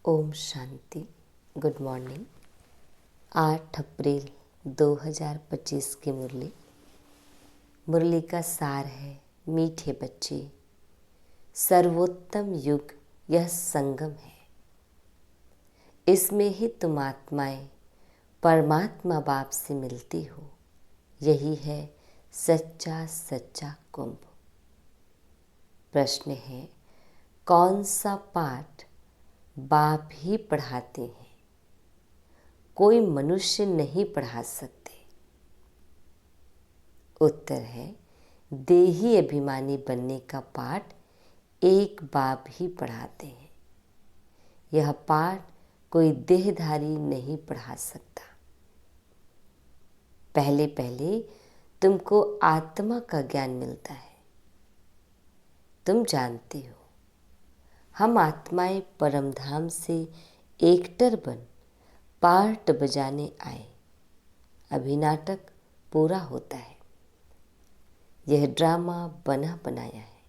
Om Shanti. Good morning. 8 अप्रैल 2025 की मुरली का सार है, मीठे बच्चे, सर्वोत्तम युग यह संगम है। इसमें ही तुम आत्माएं परमात्मा बाप से मिलती हो। यही है सच्चा सच्चा कुंभ। प्रश्न है, कौन सा पाठ बाप ही पढ़ाते हैं, कोई मनुष्य नहीं पढ़ा सकते? उत्तर है, देही अभिमानी बनने का पाठ एक बाप ही पढ़ाते हैं। यह पाठ कोई देहधारी नहीं पढ़ा सकता। पहले पहले तुमको आत्मा का ज्ञान मिलता है। तुम जानते हो, हम आत्माएं परमधाम से एकटर बन पार्ट बजाने आए। अभी नाटक पूरा होता है। यह ड्रामा बना बनाया है,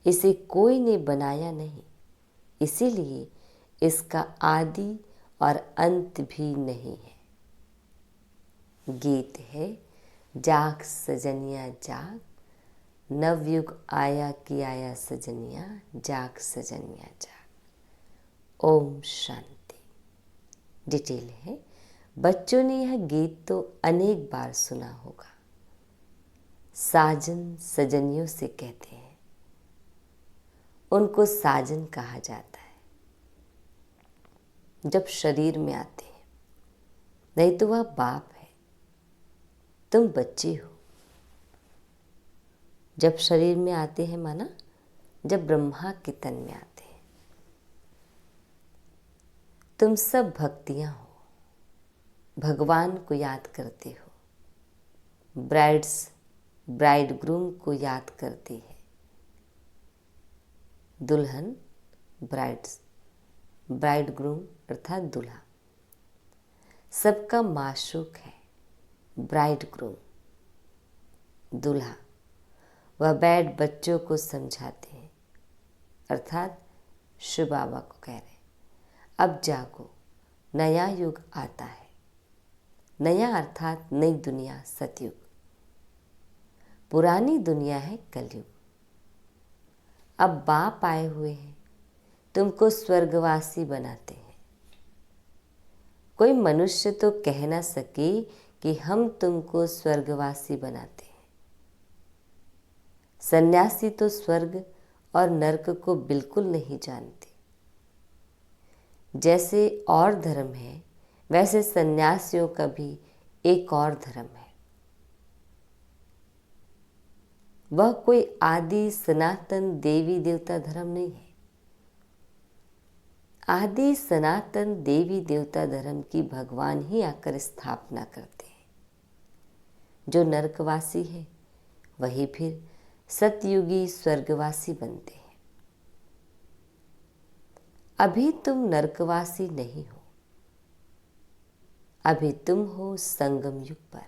इसे कोई ने बनाया नहीं, इसीलिए इसका आदि और अंत भी नहीं है। गीत है, जाग सजनिया जाग, नवयुग आया कि आया सजनिया, जाग सजनिया जाग। ओम शांति। डिटेल है, बच्चों ने यह गीत तो अनेक बार सुना होगा। साजन सजनियों से कहते हैं, उनको साजन कहा जाता है जब शरीर में आते हैं, नहीं तो वह बाप है, तुम बच्चे हो। जब शरीर में आते हैं माना जब ब्रह्मा के तन में आते हैं। तुम सब भक्तियां हो, भगवान को याद करते हो, ब्राइड ग्रूम को याद करती है। दुल्हन ब्राइड ग्रूम अर्थात दूल्हा सबका माशूक है। ब्राइड ग्रूम दूल्हा वह बैठ बच्चों को समझाते हैं, अर्थात शिव बाबा को कह रहे हैं, अब जागो, नया युग आता है। नया अर्थात नई दुनिया सतयुग, पुरानी दुनिया है कलयुग। अब बाप आए हुए हैं, तुमको स्वर्गवासी बनाते हैं। कोई मनुष्य तो कह ना सके कि हम तुमको स्वर्गवासी बनाते हैं। सन्यासी तो स्वर्ग और नरक को बिल्कुल नहीं जानते। जैसे और धर्म है, वैसे सन्यासियों का भी एक और धर्म है। वह कोई आदि सनातन देवी देवता धर्म नहीं है। आदि सनातन देवी देवता धर्म की भगवान ही आकर स्थापना करते हैं। जो नरकवासी है वही फिर सतयुगी स्वर्गवासी बनते हैं। अभी तुम नरकवासी नहीं हो, अभी तुम हो संगम युग पर।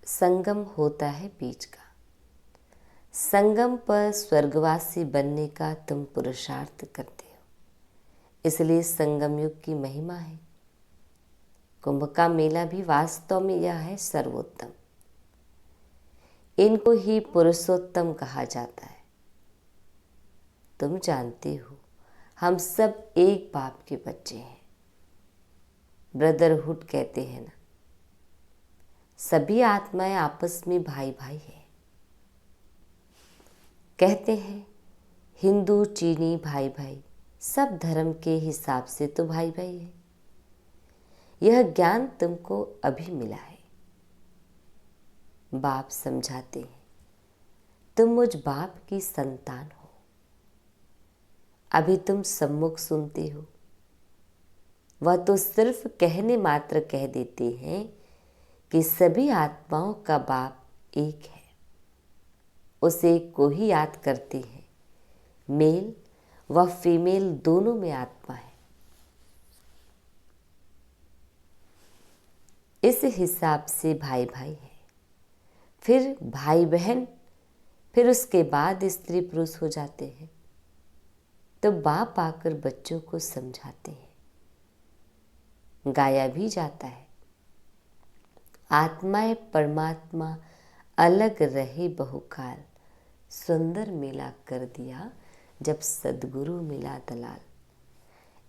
संगम होता है बीच का। संगम पर स्वर्गवासी बनने का तुम पुरुषार्थ करते हो, इसलिए संगम युग की महिमा है। कुंभ का मेला भी वास्तव में यह है सर्वोत्तम। इनको ही पुरुषोत्तम कहा जाता है। तुम जानते हो, हम सब एक बाप के बच्चे हैं। ब्रदरहुड कहते हैं ना, सभी आत्माएं आपस में भाई भाई हैं। कहते हैं हिंदू चीनी भाई भाई, सब धर्म के हिसाब से तो भाई भाई है। यह ज्ञान तुमको अभी मिला है। बाप समझाते हैं, तुम मुझ बाप की संतान हो। अभी तुम सम्मुख सुनते हो, वह तो सिर्फ कहने मात्र कह देते हैं कि सभी आत्माओं का बाप एक है। उस एक को ही याद करते हैं। मेल व फीमेल दोनों में आत्मा है। इस हिसाब से भाई भाई है, फिर भाई बहन, फिर उसके बाद स्त्री पुरुष हो जाते हैं। तो बाप आकर बच्चों को समझाते हैं। गाया भी जाता है, आत्माएं परमात्मा अलग रहे बहुकाल, सुंदर मेला कर दिया जब सद्गुरु मिला दलाल।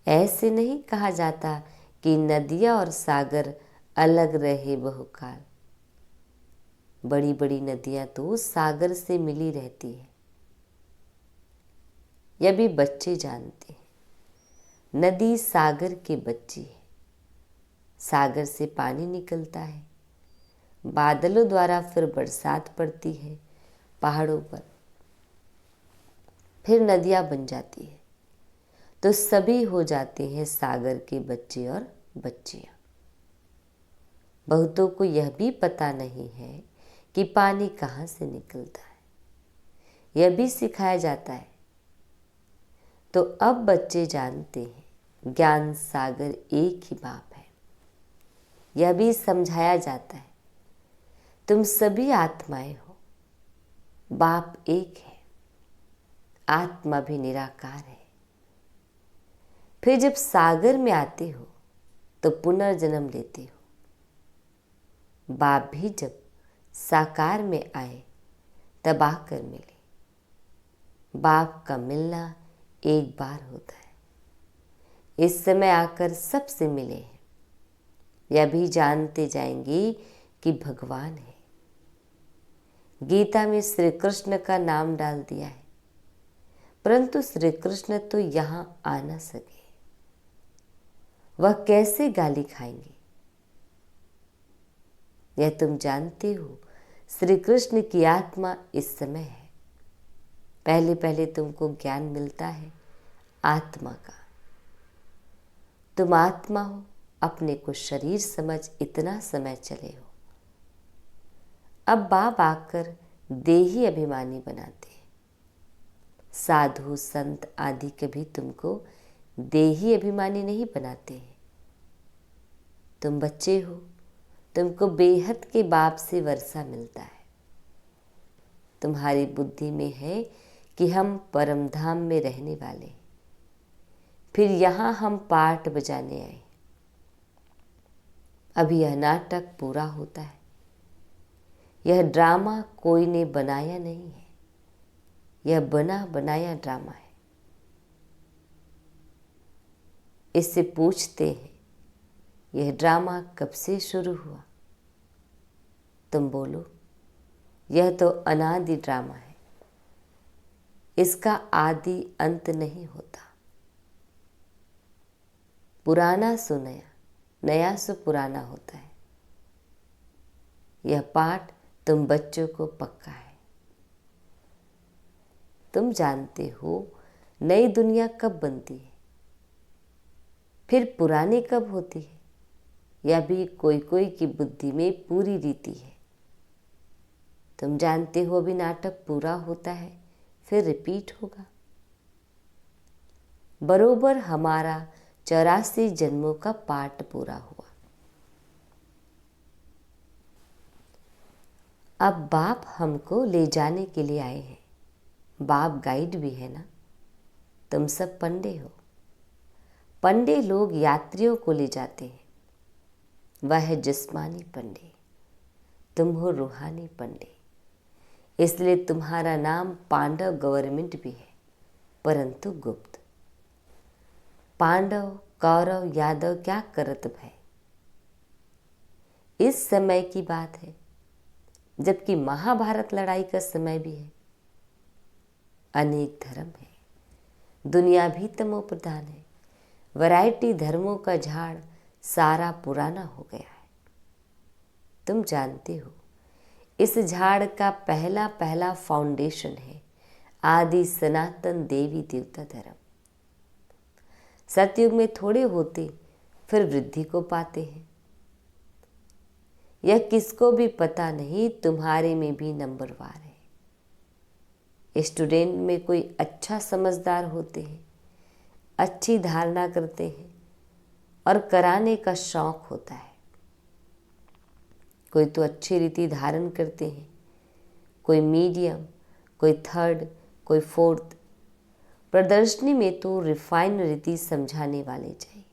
ऐसे नहीं कहा जाता कि नदियाँ और सागर अलग रहे बहुकाल। बड़ी बड़ी नदियाँ तो सागर से मिली रहती है। यह भी बच्चे जानते हैं, नदी सागर के बच्ची है। सागर से पानी निकलता है, बादलों द्वारा फिर बरसात पड़ती है पहाड़ों पर, फिर नदियाँ बन जाती है, तो सभी हो जाते हैं सागर के बच्चे और बच्चियाँ। बहुतों को यह भी पता नहीं है कि पानी कहाँ से निकलता है, यह भी सिखाया जाता है। तो अब बच्चे जानते हैं ज्ञान सागर एक ही बाप है। यह भी समझाया जाता है तुम सभी आत्माएं हो, बाप एक है, आत्मा भी निराकार है। फिर जब सागर में आते हो तो पुनर्जन्म लेते हो। बाप भी जब साकार में आए तब आकर मिले। बाप का मिलना एक बार होता है। इस समय आकर सबसे मिले हैं। यह भी जानते जाएंगे कि भगवान है। गीता में श्री कृष्ण का नाम डाल दिया है, परंतु श्री कृष्ण तो यहाँ आ न सके। वह कैसे गाली खाएंगे? यह तुम जानते हो, श्री कृष्ण की आत्मा इस समय है। पहले पहले तुमको ज्ञान मिलता है आत्मा का। तुम आत्मा हो, अपने को शरीर समझ इतना समय चले हो। अब बाप आकर देही अभिमानी बनाते हैं। साधु संत आदि कभी तुमको देही अभिमानी नहीं बनाते हैं। तुम बच्चे हो, तुमको बेहद के बाप से वर्षा मिलता है। तुम्हारी बुद्धि में है कि हम परम धाम में रहने वाले हैं। फिर यहाँ हम पाठ बजाने आए। अभी यह नाटक पूरा होता है। यह ड्रामा कोई ने बनाया नहीं है, यह बना बनाया ड्रामा है। इससे पूछते हैं यह ड्रामा कब से शुरू हुआ? तुम बोलो यह तो अनादि ड्रामा है, इसका आदि अंत नहीं होता। पुराना सो नया, नया सो पुराना होता है। यह पाठ तुम बच्चों को पक्का है। तुम जानते हो नई दुनिया कब बनती है, फिर पुरानी कब होती है, यह भी कोई कोई की बुद्धि में पूरी रीति है। तुम जानते हो अभी नाटक पूरा होता है, फिर रिपीट होगा। बरोबर हमारा 84 जन्मों का पाठ पूरा हुआ। अब बाप हमको ले जाने के लिए आए हैं। बाप गाइड भी है ना। तुम सब पंडे हो। पंडे लोग यात्रियों को ले जाते हैं। वह है जिस्मानी पंडे, तुम हो रूहानी पंडे। इसलिए तुम्हारा नाम पांडव गवर्नमेंट भी है, परंतु गुप्त। पांडव कौरव यादव क्या करत भय। इस समय की बात है, जबकि महाभारत लड़ाई का समय भी है। अनेक धर्म है, दुनिया भी तमो प्रधान है। वैरायटी धर्मों का झाड़ सारा पुराना हो गया है। तुम जानते हो इस झाड़ का पहला पहला फाउंडेशन है आदि सनातन देवी देवता धर्म। सतयुग में थोड़े होते, फिर वृद्धि को पाते हैं। यह किसको भी पता नहीं, तुम्हारे में भी नंबरवार है। स्टूडेंट में कोई अच्छा समझदार होते हैं, अच्छी धारणा करते हैं और कराने का शौक होता है। कोई तो अच्छी रीति धारण करते हैं, कोई मीडियम, कोई थर्ड, कोई फोर्थ, प्रदर्शनी में तो रिफाइन रीति समझाने वाले चाहिए।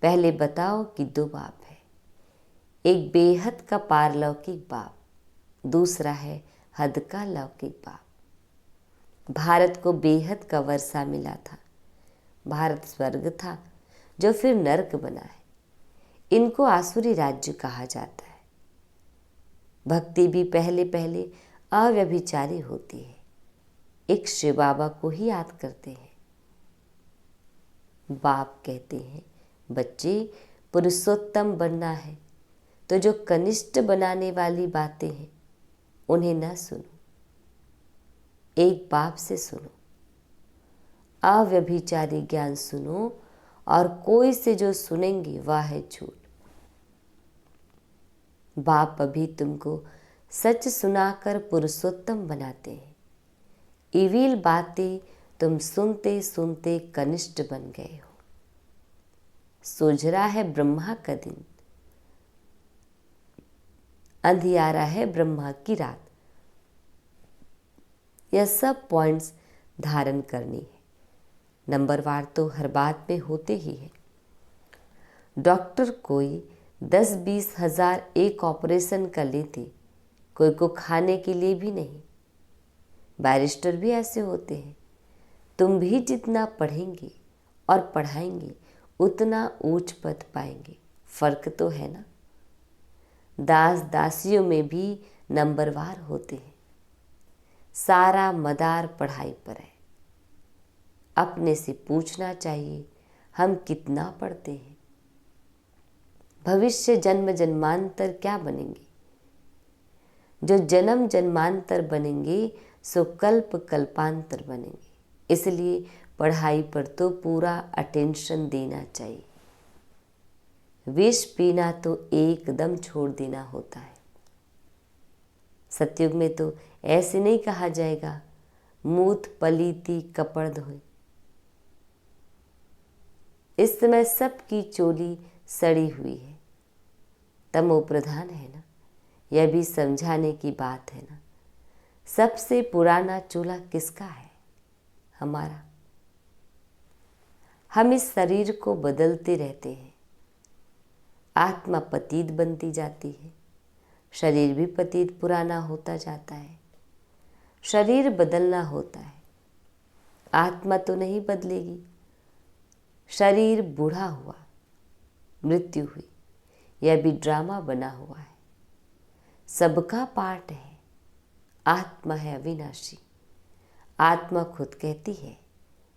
पहले बताओ कि दो बाप है, एक बेहद का पारलौकिक बाप, दूसरा है हद का लौकिक बाप। भारत को बेहद का वर्षा मिला था। भारत स्वर्ग था जो फिर नर्क बना है। इनको आसुरी राज्य कहा जाता है। भक्ति भी पहले पहले अव्यभिचारी होती है। एक शिव बाबा को ही याद करते हैं। बाप कहते हैं, बच्चे पुरुषोत्तम बनना है तो जो कनिष्ठ बनाने वाली बातें हैं उन्हें न सुनो, एक बाप से सुनो। अव्यभिचारी ज्ञान सुनो और कोई से जो सुनेंगे वह है झूठ। बाप अभी तुमको सच सुनाकर पुरुषोत्तम बनाते हैं। इविल बातें तुम सुनते सुनते कनिष्ठ बन गए हो। सोझरा है ब्रह्मा का दिन, अंधियारा है ब्रह्मा की रात। यह सब पॉइंट्स धारण करनी है। नंबरवार तो हर बात में होते ही है। डॉक्टर कोई 10-20 हज़ार एक ऑपरेशन कर लेते, कोई को खाने के लिए भी नहीं। बैरिस्टर भी ऐसे होते हैं। तुम भी जितना पढ़ेंगे और पढ़ाएंगे उतना ऊंच पद पाएंगे। फर्क तो है ना। दास दासियों में भी नंबरवार होते हैं। सारा मदार पढ़ाई पर है। अपने से पूछना चाहिए, हम कितना पढ़ते हैं? भविष्य जन्म जन्मांतर क्या बनेंगे? जो जन्म जन्मांतर बनेंगे सो कल्प कल्पांतर बनेंगे। इसलिए पढ़ाई पर तो पूरा अटेंशन देना चाहिए। विष पीना तो एकदम छोड़ देना होता है। सतयुग में तो ऐसे नहीं कहा जाएगा, मूत पलीती कपड़ धोए। इस समय सबकी चोली सड़ी हुई है। तमो प्रधान है ना, यह भी समझाने की बात है ना। सबसे पुराना चूल्हा किसका है? हमारा। हम इस शरीर को बदलते रहते हैं। आत्मा पतित बनती जाती है, शरीर भी पतित पुराना होता जाता है। शरीर बदलना होता है, आत्मा तो नहीं बदलेगी। शरीर बूढ़ा हुआ, मृत्यु हुई, यह भी ड्रामा बना हुआ है। सबका पार्ट है। आत्मा है अविनाशी। आत्मा खुद कहती है,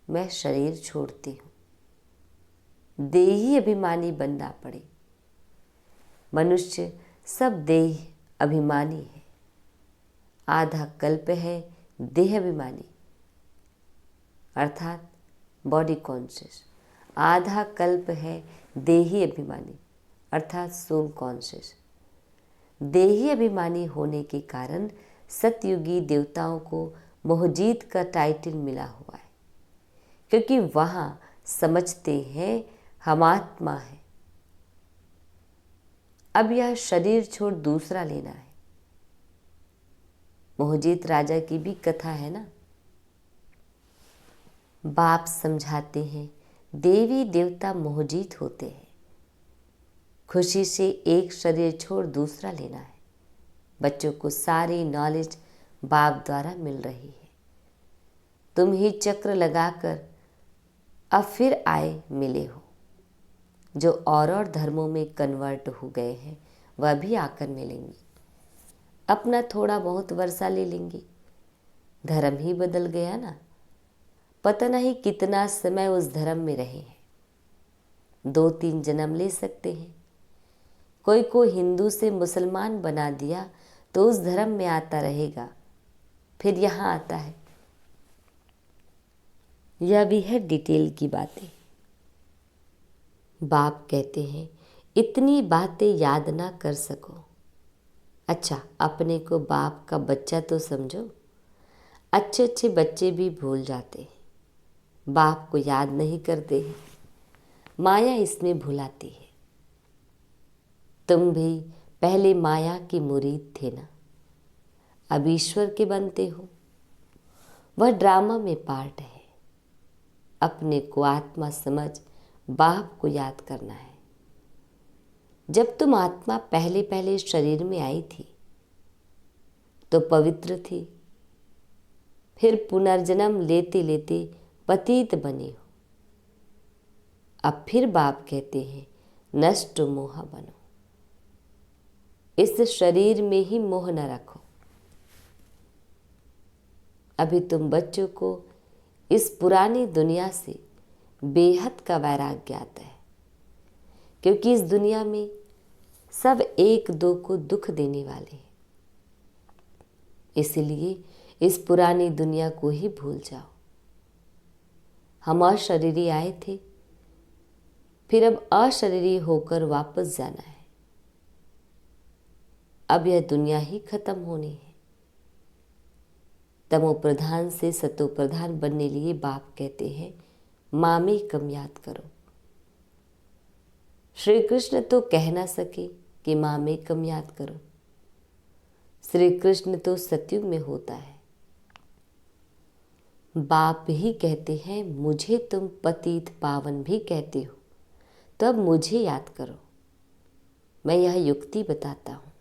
मैं शरीर छोड़ती हूँ। देही अभिमानी बनना पड़े। मनुष्य सब देह अभिमानी है। आधा कल्प है देह अभिमानी अर्थात बॉडी कॉन्शियस। आधा कल्प है देही अभिमानी अर्थात सोल कॉन्शियस। देही अभिमानी होने के कारण सतयुगी देवताओं को मोहजीत का टाइटल मिला हुआ है, क्योंकि वहाँ समझते हैं हम आत्मा है। अब यह शरीर छोड़ दूसरा लेना है। मोहजीत राजा की भी कथा है ना। बाप समझाते हैं, देवी देवता मोहजीत होते हैं। खुशी से एक शरीर छोड़ दूसरा लेना है। बच्चों को सारी नॉलेज बाप द्वारा मिल रही है। तुम ही चक्र लगाकर अब फिर आए मिले हो। जो और धर्मों में कन्वर्ट हो गए हैं वह भी आकर मिलेंगे। अपना थोड़ा बहुत वर्षा ले लेंगे। धर्म ही बदल गया ना। पता नहीं कितना समय उस धर्म में रहे हैं। 2-3 जन्म ले सकते हैं। कोई को हिंदू से मुसलमान बना दिया तो उस धर्म में आता रहेगा, फिर यहाँ आता है। यह भी है डिटेल की बातें। बाप कहते हैं, इतनी बातें याद ना कर सको। अच्छा, अपने को बाप का बच्चा तो समझो। अच्छे अच्छे बच्चे भी भूल जाते हैं, बाप को याद नहीं करते हैं। माया इसमें भुलाती है। तुम भी पहले माया की मुरीद थे ना, अब ईश्वर के बनते हो। वह ड्रामा में पार्ट है। अपने को आत्मा समझ बाप को याद करना है। जब तुम आत्मा पहले पहले शरीर में आई थी तो पवित्र थी, फिर पुनर्जन्म लेते लेते पतित बने हो। अब फिर बाप कहते हैं नष्ट मोह बनो। इस शरीर में ही मोह न रखो। अभी तुम बच्चों को इस पुरानी दुनिया से बेहद का वैराग्य आता है, क्योंकि इस दुनिया में सब एक दो को दुख देने वाले हैं। इसलिए इस पुरानी दुनिया को ही भूल जाओ। हम अशरीरी आए थे, फिर अब अशरीरी होकर वापस जाना है। अब यह दुनिया ही खत्म होनी है। तमो प्रधान से सतो प्रधान बनने लिए बाप कहते हैं माँ में कम याद करो। श्री कृष्ण तो कह ना सके कि माँ में कम याद करो। श्री कृष्ण तो सतयुग में होता है। बाप ही कहते हैं मुझे तुम पतित पावन भी कहते हो, तो अब मुझे याद करो। मैं यह युक्ति बताता हूँ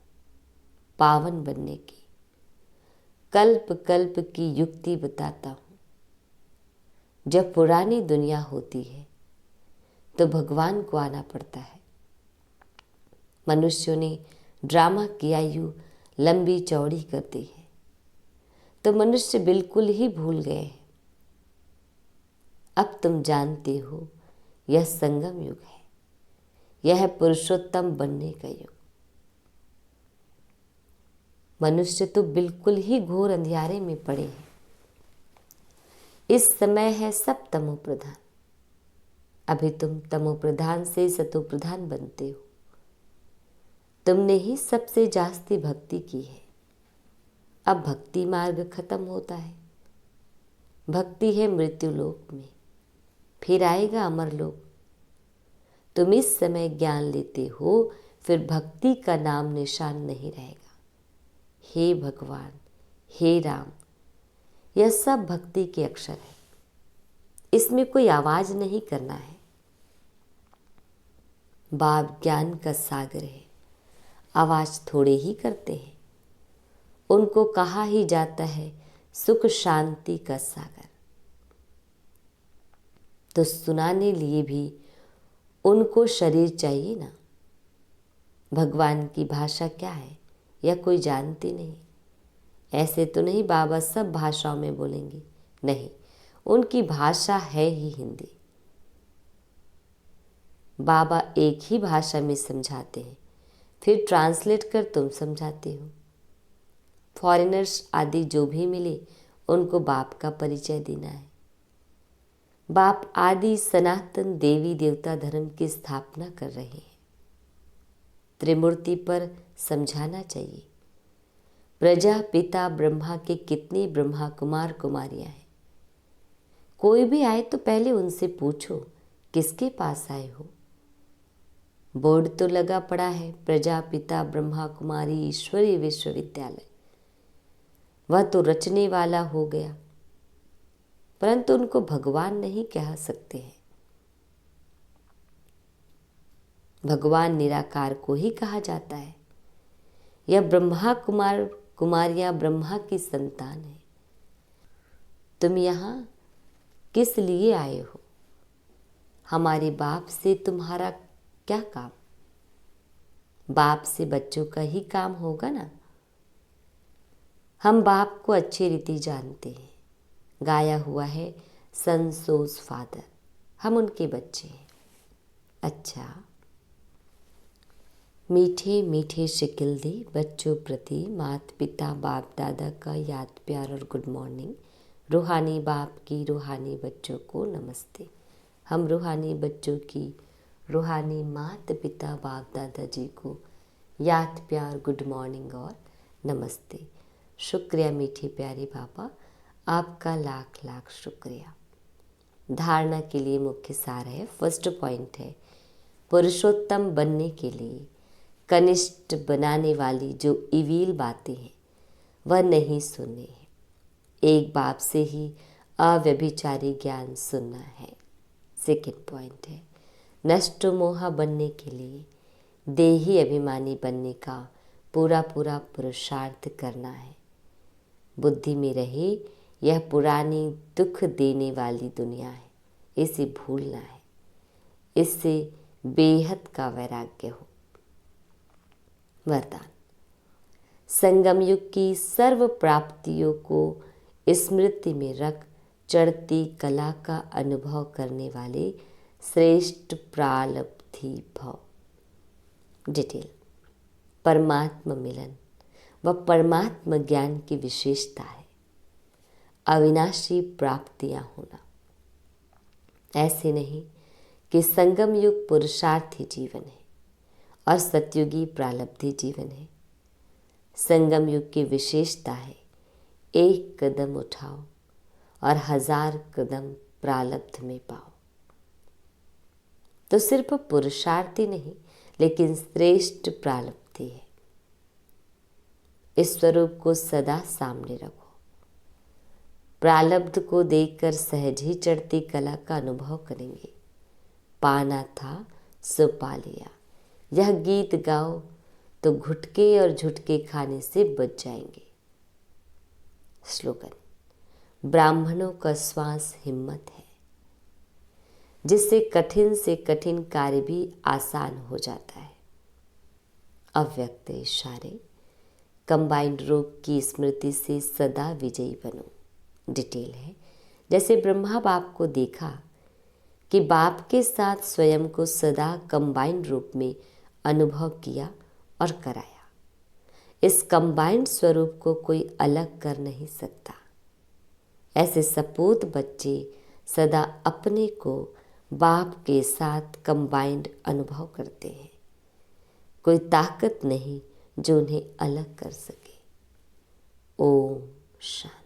पावन बनने की, कल्प कल्प की युक्ति बताता हूँ। जब पुरानी दुनिया होती है तो भगवान को आना पड़ता है। मनुष्यों ने ड्रामा की आयु लंबी चौड़ी कर दी है, तो मनुष्य बिल्कुल ही भूल गए हैं। अब तुम जानते हो यह संगम युग है, यह पुरुषोत्तम बनने का युग। मनुष्य तो बिल्कुल ही घोर अंधियारे में पड़े हैं। इस समय है सब तमो प्रधान। अभी तुम तमो प्रधान से सतो प्रधान बनते हो। तुमने ही सबसे जास्ती भक्ति की है। अब भक्ति मार्ग खत्म होता है। भक्ति है मृत्यु लोक में, फिर आएगा अमर लोक। तुम इस समय ज्ञान लेते हो, फिर भक्ति का नाम निशान नहीं रहेगा। हे भगवान, हे राम, यह सब भक्ति के अक्षर है। इसमें कोई आवाज नहीं करना है। बाप ज्ञान का सागर है, आवाज थोड़े ही करते हैं। उनको कहा ही जाता है सुख शांति का सागर। तो सुनाने लिए भी उनको शरीर चाहिए ना। भगवान की भाषा क्या है यह कोई जानती नहीं। ऐसे तो नहीं बाबा सब भाषाओं में बोलेंगे, नहीं, उनकी भाषा है ही हिंदी। बाबा एक ही भाषा में समझाते हैं, फिर ट्रांसलेट कर तुम समझाते हो। फॉरेनर्स आदि जो भी मिले उनको बाप का परिचय देना है। बाप आदि सनातन देवी देवता धर्म की स्थापना कर रहे हैं। त्रिमूर्ति पर समझाना चाहिए। प्रजापिता ब्रह्मा के कितने ब्रह्मा कुमार कुमारियां हैं। कोई भी आए तो पहले उनसे पूछो किसके पास आए हो। बोर्ड तो लगा पड़ा है प्रजापिता ब्रह्मा कुमारी ईश्वरीय विश्वविद्यालय, वह तो रचने वाला हो गया, परंतु उनको भगवान नहीं कह सकते हैं। भगवान निराकार को ही कहा जाता है। यह ब्रह्मा कुमार कुमारियां ब्रह्मा की संतान है। तुम यहाँ किस लिए आए हो? हमारे बाप से तुम्हारा क्या काम? बाप से बच्चों का ही काम होगा ना। हम बाप को अच्छी रीति जानते हैं। गाया हुआ है सन सोज फादर, हम उनके बच्चे हैं। अच्छा, मीठे मीठे शिकिल दे बच्चों प्रति माता पिता बाप दादा का याद प्यार और गुड मॉर्निंग। रूहानी बाप की रूहानी बच्चों को नमस्ते। हम रूहानी बच्चों की रूहानी माता पिता बाप दादा जी को याद प्यार गुड मॉर्निंग और नमस्ते। शुक्रिया मीठे प्यारे बाबा, आपका लाख लाख शुक्रिया। धारणा के लिए मुख्य सार है, फर्स्ट पॉइंट है पुरुषोत्तम बनने के लिए कनिष्ठ बनाने वाली जो इवील बातें हैं वह नहीं सुननी है। एक बाप से ही अव्यभिचारी ज्ञान सुनना है। सेकंड पॉइंट है, नष्ट मोहा बनने के लिए देही अभिमानी बनने का पूरा पूरा पुरुषार्थ करना है। बुद्धि में रहे यह पुरानी दुख देने वाली दुनिया है, इसे भूलना है, इससे बेहद का वैराग्य हो। वरदान, संगम युग की सर्व प्राप्तियों को स्मृति में रख चढ़ती कला का अनुभव करने वाले श्रेष्ठ प्रारब्धी भव। डिटेल, परमात्मा मिलन व परमात्मा ज्ञान की विशेषता है अविनाशी प्राप्तियां होना। ऐसे नहीं कि संगम युग पुरुषार्थी जीवन है और सतयुगी प्रारब्धी जीवन है। संगम युग की विशेषता है एक कदम उठाओ और 1000 कदम प्रारब्ध में पाओ। तो सिर्फ पुरुषार्थी नहीं लेकिन श्रेष्ठ प्रारब्धी है। इस स्वरूप को सदा सामने रखो। प्रारब्ध को देखकर सहज ही चढ़ती कला का अनुभव करेंगे। पाना था सो पा लिया, यह गीत गाओ तो घुटके और झुटके खाने से बच जाएंगे। स्लोगन, ब्राह्मणों का श्वास हिम्मत है, जिससे कठिन से कठिन कार्य भी आसान हो जाता है। अव्यक्त इशारे, कंबाइंड रूप की स्मृति से सदा विजयी बनो। डिटेल है, जैसे ब्रह्मा बाप को देखा कि बाप के साथ स्वयं को सदा कंबाइंड रूप में अनुभव किया और कराया। इस कंबाइंड स्वरूप को कोई अलग कर नहीं सकता। ऐसे सपूत बच्चे सदा अपने को बाप के साथ कंबाइंड अनुभव करते हैं। कोई ताकत नहीं जो उन्हें अलग कर सके। ओम शांति।